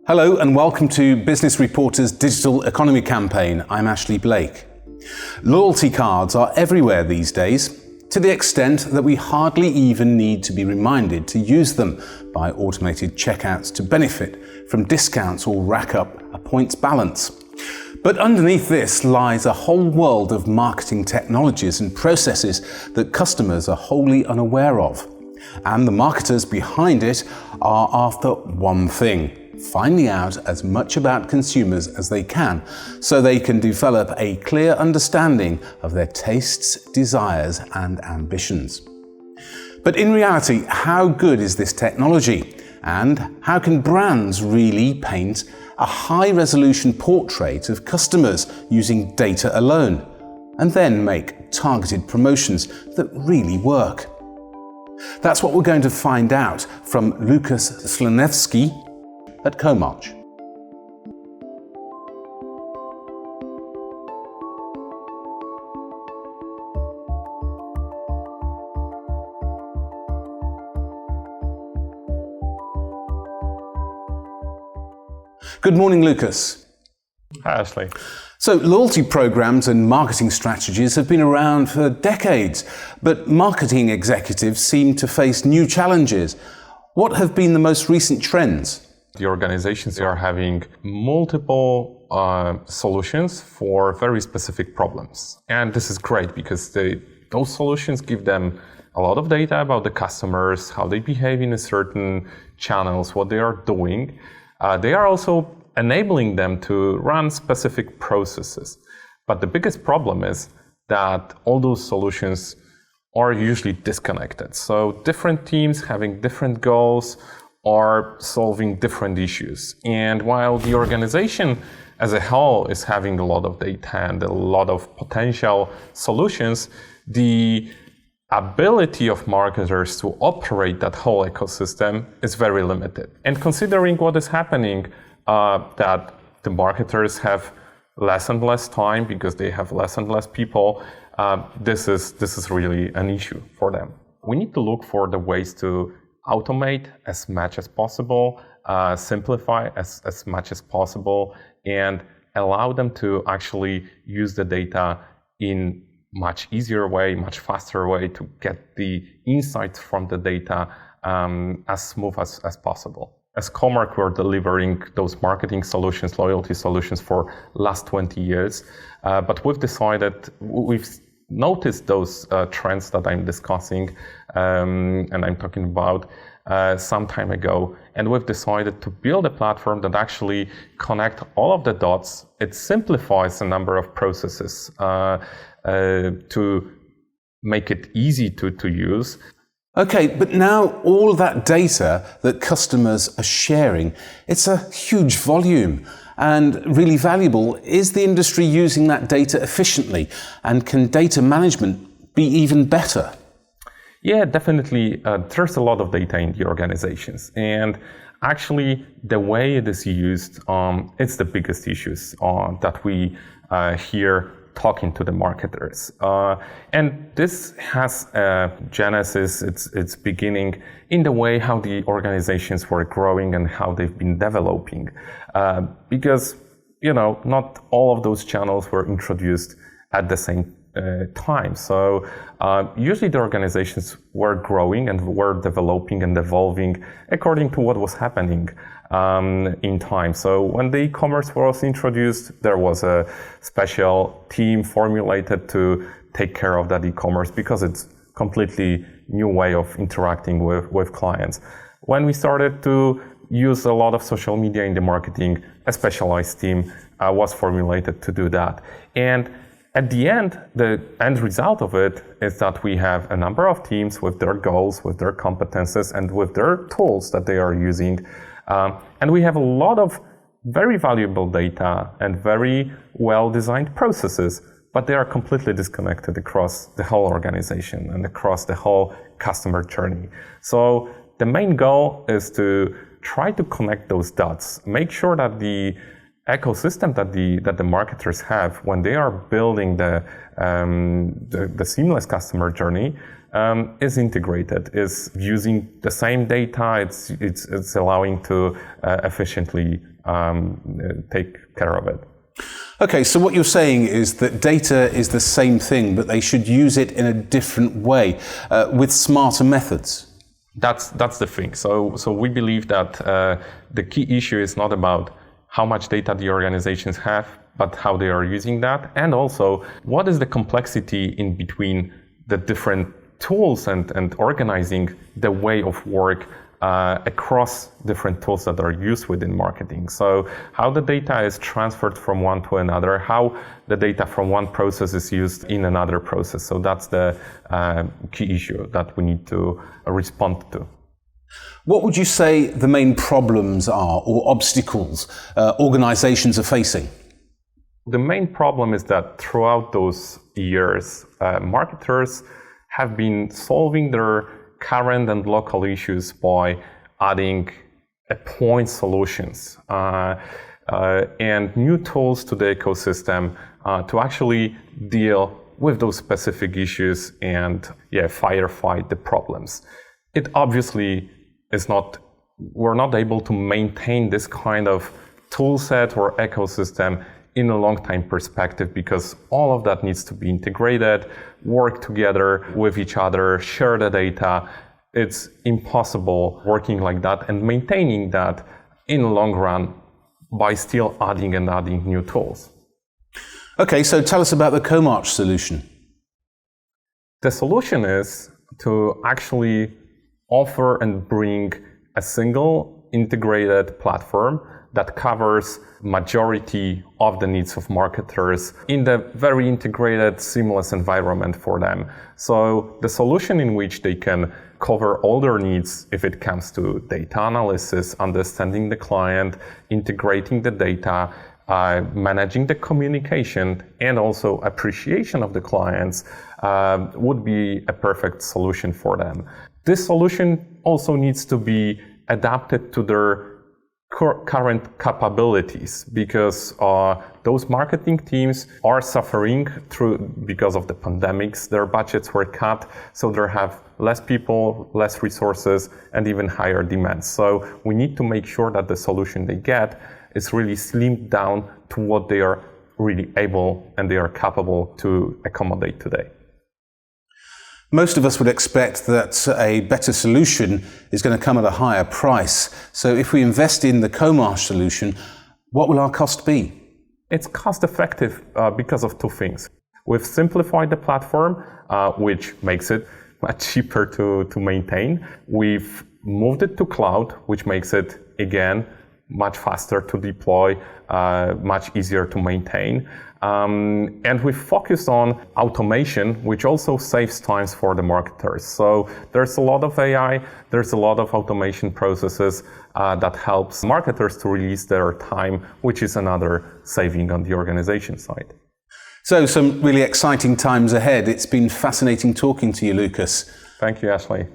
Hello and welcome to Business Reporter's Digital Economy Campaign. I'm Ashley Blake. Loyalty cards are everywhere these days, to the extent that we hardly even need to be reminded to use them by automated checkouts to benefit from discounts or rack up a points balance. But underneath this lies a whole world of marketing technologies and processes that customers are wholly unaware of. And the marketers behind it are after one thing: finding out as much about consumers as they can, so they can develop a clear understanding of their tastes, desires, and ambitions. But in reality, how good is this technology? And how can brands really paint a high-resolution portrait of customers using data alone, and then make targeted promotions that really work? That's what we're going to find out from Lukas Slonewski at Comarch. Good morning, Lukas. Hi, Ashley. So, loyalty programs and marketing strategies have been around for decades, but marketing executives seem to face new challenges. What have been the most recent trends? The organizations are having multiple solutions for very specific problems. And this is great because those solutions give them a lot of data about the customers, how they behave in a certain channels, what they are doing. They are also enabling them to run specific processes. But the biggest problem is that all those solutions are usually disconnected. So different teams having different goals are solving different issues. And while the organization as a whole is having a lot of data and a lot of potential solutions, the ability of marketers to operate that whole ecosystem is very limited. And considering what is happening, that the marketers have less and less time because they have less and less people, this is really an issue for them. We need to look for the ways to automate as much as possible, simplify as much as possible, and allow them to actually use the data in much easier way, much faster way to get the insights from the data as smooth as possible. As Comarch, we're delivering those marketing solutions, loyalty solutions for last 20 years, but we've noticed those trends that I'm discussing and I'm talking about some time ago, and we've decided to build a platform that actually connect all of the dots. It simplifies a number of processes to make it easy to use. Okay, but now all that data that customers are sharing, it's a huge volume and really valuable. Is the industry using that data efficiently, and can data management be even better? Yeah, definitely. There's a lot of data in the organizations, and actually the way it is used, it's the biggest issues that we hear talking to the marketers. And this has a genesis, its beginning in the way how the organizations were growing and how they've been developing. Because, not all of those channels were introduced at the same time. So usually the organizations were growing and were developing and evolving according to what was happening in time. So when the e-commerce was introduced, there was a special team formulated to take care of that e-commerce because it's completely new way of interacting with clients. When we started to use a lot of social media in the marketing, a specialized team was formulated to do that. And at the end result of it is that we have a number of teams with their goals, with their competences, and with their tools that they are using. And we have a lot of very valuable data and very well-designed processes, but they are completely disconnected across the whole organization and across the whole customer journey. So the main goal is to try to connect those dots, make sure that the ecosystem that the marketers have when they are building the seamless customer journey is integrated, is using the same data, it's allowing to efficiently take care of it. Okay, so what you're saying is that data is the same thing, but they should use it in a different way, with smarter methods. That's the thing. So we believe that the key issue is not about how much data the organizations have, but how they are using that, and also what is the complexity in between the different tools and organizing the way of work across different tools that are used within marketing. So how the data is transferred from one to another, how the data from one process is used in another process. So that's the key issue that we need to respond to. What would you say the main problems are or obstacles organizations are facing? The main problem is that throughout those years, marketers have been solving their current and local issues by adding point solutions and new tools to the ecosystem to actually deal with those specific issues and firefight the problems. It obviously is not, we're not able to maintain this kind of tool set or ecosystem in a long time perspective, because all of that needs to be integrated, work together with each other, share the data. It's impossible working like that and maintaining that in the long run by still adding and adding new tools. Okay, so tell us about the Comarch solution. The solution is to actually offer and bring a single integrated platform that covers majority of the needs of marketers in the very integrated, seamless environment for them. So the solution in which they can cover all their needs if it comes to data analysis, understanding the client, integrating the data, managing the communication, and also appreciation of the clients would be a perfect solution for them. This solution also needs to be adapted to their current capabilities, because those marketing teams are suffering because of the pandemics. Their budgets were cut, so they have less people, less resources, and even higher demands. So we need to make sure that the solution they get is really slimmed down to what they are really able and they are capable to accommodate today. Most of us would expect that a better solution is going to come at a higher price. So if we invest in the Comarch solution, what will our cost be? It's cost effective because of two things. We've simplified the platform, which makes it much cheaper to maintain. We've moved it to cloud, which makes it, again, much faster to deploy, much easier to maintain. And we focus on automation, which also saves times for the marketers. So there's a lot of AI, there's a lot of automation processes that helps marketers to release their time, which is another saving on the organization side. So some really exciting times ahead. It's been fascinating talking to you, Lucas. Thank you, Ashley.